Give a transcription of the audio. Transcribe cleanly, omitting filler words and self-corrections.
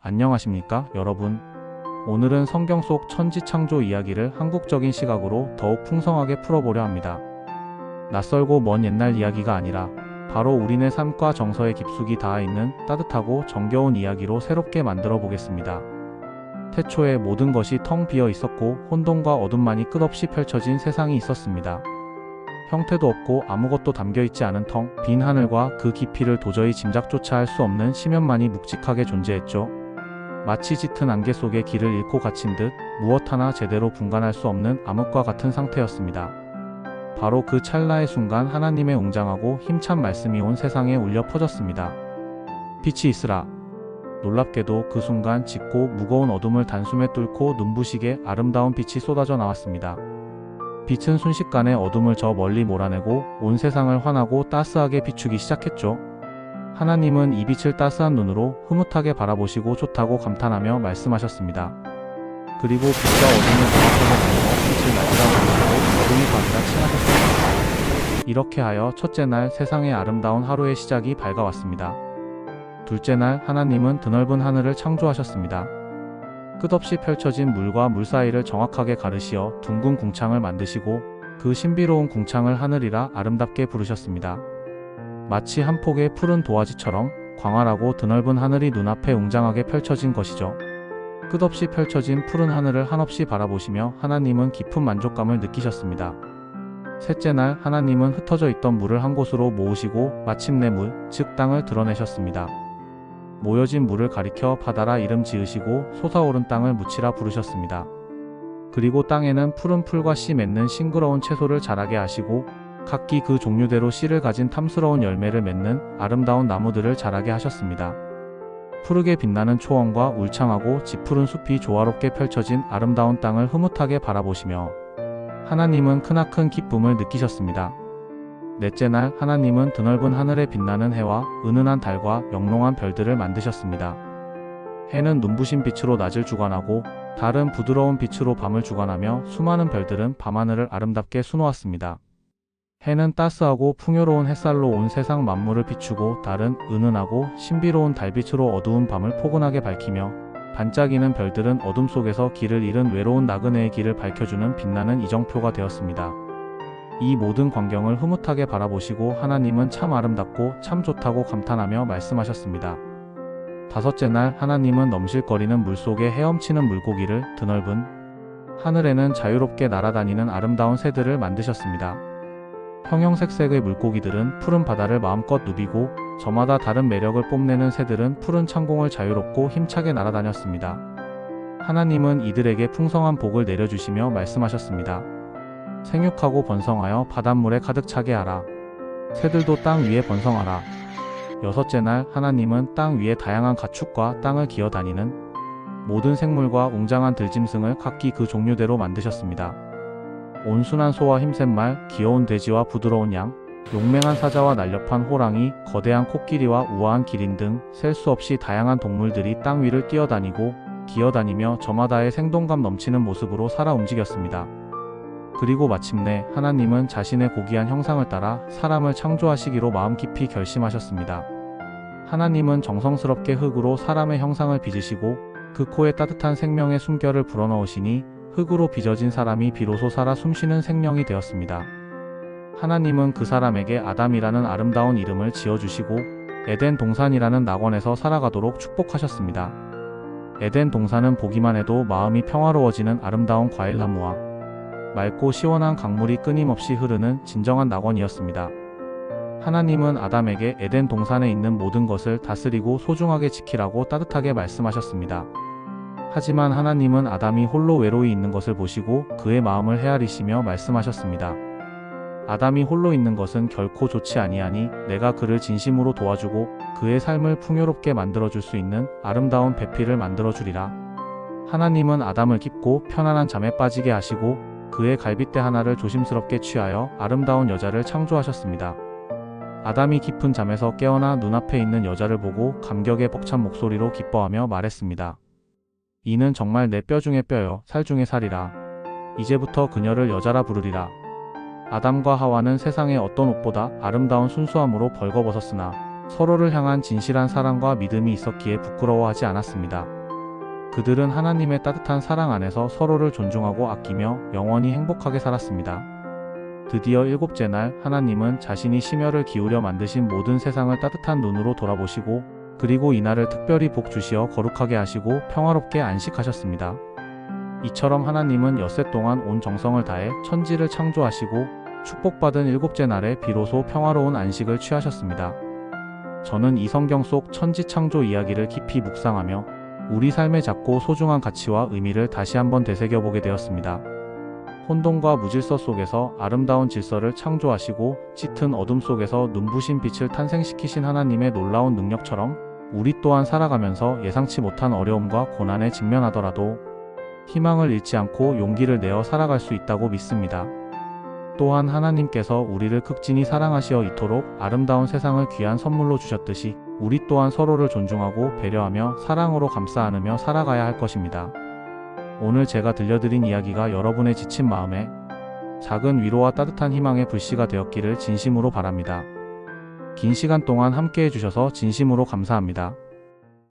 안녕하십니까, 여러분. 오늘은 성경 속 천지 창조 이야기를 한국적인 시각으로 더욱 풍성하게 풀어보려 합니다. 낯설고 먼 옛날 이야기가 아니라 바로 우리네 삶과 정서에 깊숙이 닿아 있는 따뜻하고 정겨운 이야기로 새롭게 만들어 보겠습니다. 태초에 모든 것이 텅 비어 있었고 혼돈과 어둠만이 끝없이 펼쳐진 세상이 있었습니다. 형태도 없고 아무것도 담겨있지 않은 텅 빈 하늘과 그 깊이를 도저히 짐작조차 할 수 없는 심연만이 묵직하게 존재했죠. 마치 짙은 안개 속에 길을 잃고 갇힌 듯 무엇 하나 제대로 분간할 수 없는 암흑과 같은 상태였습니다. 바로 그 찰나의 순간 하나님의 웅장하고 힘찬 말씀이 온 세상에 울려 퍼졌습니다. 빛이 있으라. 놀랍게도 그 순간 짙고 무거운 어둠을 단숨에 뚫고 눈부시게 아름다운 빛이 쏟아져 나왔습니다. 빛은 순식간에 어둠을 저 멀리 몰아내고 온 세상을 환하고 따스하게 비추기 시작했죠. 하나님은 이 빛을 따스한 눈으로 흐뭇하게 바라보시고 좋다고 감탄하며 말씀하셨습니다. 그리고 빛과 어둠을 종합해서 나누어 빛을 낮이라 부르시고 어둠이 밤이라 칭하셨습니다. 이렇게 하여 첫째 날 세상의 아름다운 하루의 시작이 밝아왔습니다. 둘째 날 하나님은 드넓은 하늘을 창조하셨습니다. 끝없이 펼쳐진 물과 물 사이를 정확하게 가르시어 둥근 궁창을 만드시고 그 신비로운 궁창을 하늘이라 아름답게 부르셨습니다. 마치 한 폭의 푸른 도화지처럼 광활하고 드넓은 하늘이 눈앞에 웅장하게 펼쳐진 것이죠. 끝없이 펼쳐진 푸른 하늘을 한없이 바라보시며 하나님은 깊은 만족감을 느끼셨습니다. 셋째 날 하나님은 흩어져 있던 물을 한 곳으로 모으시고 마침내 물, 즉 땅을 드러내셨습니다. 모여진 물을 가리켜 바다라 이름 지으시고 솟아오른 땅을 묻히라 부르셨습니다. 그리고 땅에는 푸른 풀과 씨 맺는 싱그러운 채소를 자라게 하시고 각기 그 종류대로 씨를 가진 탐스러운 열매를 맺는 아름다운 나무들을 자라게 하셨습니다. 푸르게 빛나는 초원과 울창하고 짙푸른 숲이 조화롭게 펼쳐진 아름다운 땅을 흐뭇하게 바라보시며 하나님은 크나큰 기쁨을 느끼셨습니다. 넷째 날 하나님은 드넓은 하늘에 빛나는 해와 은은한 달과 영롱한 별들을 만드셨습니다. 해는 눈부신 빛으로 낮을 주관하고 달은 부드러운 빛으로 밤을 주관하며 수많은 별들은 밤하늘을 아름답게 수놓았습니다. 해는 따스하고 풍요로운 햇살로 온 세상 만물을 비추고 달은 은은하고 신비로운 달빛으로 어두운 밤을 포근하게 밝히며 반짝이는 별들은 어둠 속에서 길을 잃은 외로운 나그네의 길을 밝혀주는 빛나는 이정표가 되었습니다. 이 모든 광경을 흐뭇하게 바라보시고 하나님은 참 아름답고 참 좋다고 감탄하며 말씀하셨습니다. 다섯째 날 하나님은 넘실거리는 물속에 헤엄치는 물고기를 드넓은 하늘에는 자유롭게 날아다니는 아름다운 새들을 만드셨습니다. 형형색색의 물고기들은 푸른 바다를 마음껏 누비고 저마다 다른 매력을 뽐내는 새들은 푸른 창공을 자유롭고 힘차게 날아다녔습니다. 하나님은 이들에게 풍성한 복을 내려주시며 말씀하셨습니다. 생육하고 번성하여 바닷물에 가득 차게 하라. 새들도 땅 위에 번성하라. 여섯째 날 하나님은 땅 위에 다양한 가축과 땅을 기어다니는 모든 생물과 웅장한 들짐승을 각기 그 종류대로 만드셨습니다. 온순한 소와 힘센 말, 귀여운 돼지와 부드러운 양, 용맹한 사자와 날렵한 호랑이, 거대한 코끼리와 우아한 기린 등 셀 수 없이 다양한 동물들이 땅 위를 뛰어다니고 기어다니며 저마다의 생동감 넘치는 모습으로 살아 움직였습니다. 그리고 마침내 하나님은 자신의 고귀한 형상을 따라 사람을 창조하시기로 마음 깊이 결심하셨습니다. 하나님은 정성스럽게 흙으로 사람의 형상을 빚으시고 그 코에 따뜻한 생명의 숨결을 불어넣으시니 흙으로 빚어진 사람이 비로소 살아 숨쉬는 생명이 되었습니다. 하나님은 그 사람에게 아담이라는 아름다운 이름을 지어주시고 에덴 동산이라는 낙원에서 살아가도록 축복하셨습니다. 에덴 동산은 보기만 해도 마음이 평화로워지는 아름다운 과일나무와 맑고 시원한 강물이 끊임없이 흐르는 진정한 낙원이었습니다. 하나님은 아담에게 에덴 동산에 있는 모든 것을 다스리고 소중하게 지키라고 따뜻하게 말씀하셨습니다. 하지만 하나님은 아담이 홀로 외로이 있는 것을 보시고 그의 마음을 헤아리시며 말씀하셨습니다. 아담이 홀로 있는 것은 결코 좋지 아니하니 내가 그를 진심으로 도와주고 그의 삶을 풍요롭게 만들어줄 수 있는 아름다운 배필을 만들어주리라. 하나님은 아담을 깊고 편안한 잠에 빠지게 하시고 그의 갈빗대 하나를 조심스럽게 취하여 아름다운 여자를 창조하셨습니다. 아담이 깊은 잠에서 깨어나 눈앞에 있는 여자를 보고 감격에 벅찬 목소리로 기뻐하며 말했습니다. 이는 정말 내 뼈 중에 뼈요 살 중에 살이라. 이제부터 그녀를 여자라 부르리라. 아담과 하와는 세상의 어떤 옷보다 아름다운 순수함으로 벌거벗었으나 서로를 향한 진실한 사랑과 믿음이 있었기에 부끄러워하지 않았습니다. 그들은 하나님의 따뜻한 사랑 안에서 서로를 존중하고 아끼며 영원히 행복하게 살았습니다. 드디어 일곱째 날 하나님은 자신이 심혈을 기울여 만드신 모든 세상을 따뜻한 눈으로 돌아보시고 그리고 이날을 특별히 복 주시어 거룩하게 하시고 평화롭게 안식하셨습니다. 이처럼 하나님은 엿새 동안 온 정성을 다해 천지를 창조하시고 축복받은 일곱째 날에 비로소 평화로운 안식을 취하셨습니다. 저는 이 성경 속 천지 창조 이야기를 깊이 묵상하며 우리 삶의 작고 소중한 가치와 의미를 다시 한번 되새겨보게 되었습니다. 혼돈과 무질서 속에서 아름다운 질서를 창조하시고 짙은 어둠 속에서 눈부신 빛을 탄생시키신 하나님의 놀라운 능력처럼 우리 또한 살아가면서 예상치 못한 어려움과 고난에 직면하더라도 희망을 잃지 않고 용기를 내어 살아갈 수 있다고 믿습니다. 또한 하나님께서 우리를 극진히 사랑하시어 이토록 아름다운 세상을 귀한 선물로 주셨듯이 우리 또한 서로를 존중하고 배려하며 사랑으로 감싸 안으며 살아가야 할 것입니다. 오늘 제가 들려드린 이야기가 여러분의 지친 마음에 작은 위로와 따뜻한 희망의 불씨가 되었기를 진심으로 바랍니다. 긴 시간 동안 함께 해주셔서 진심으로 감사합니다.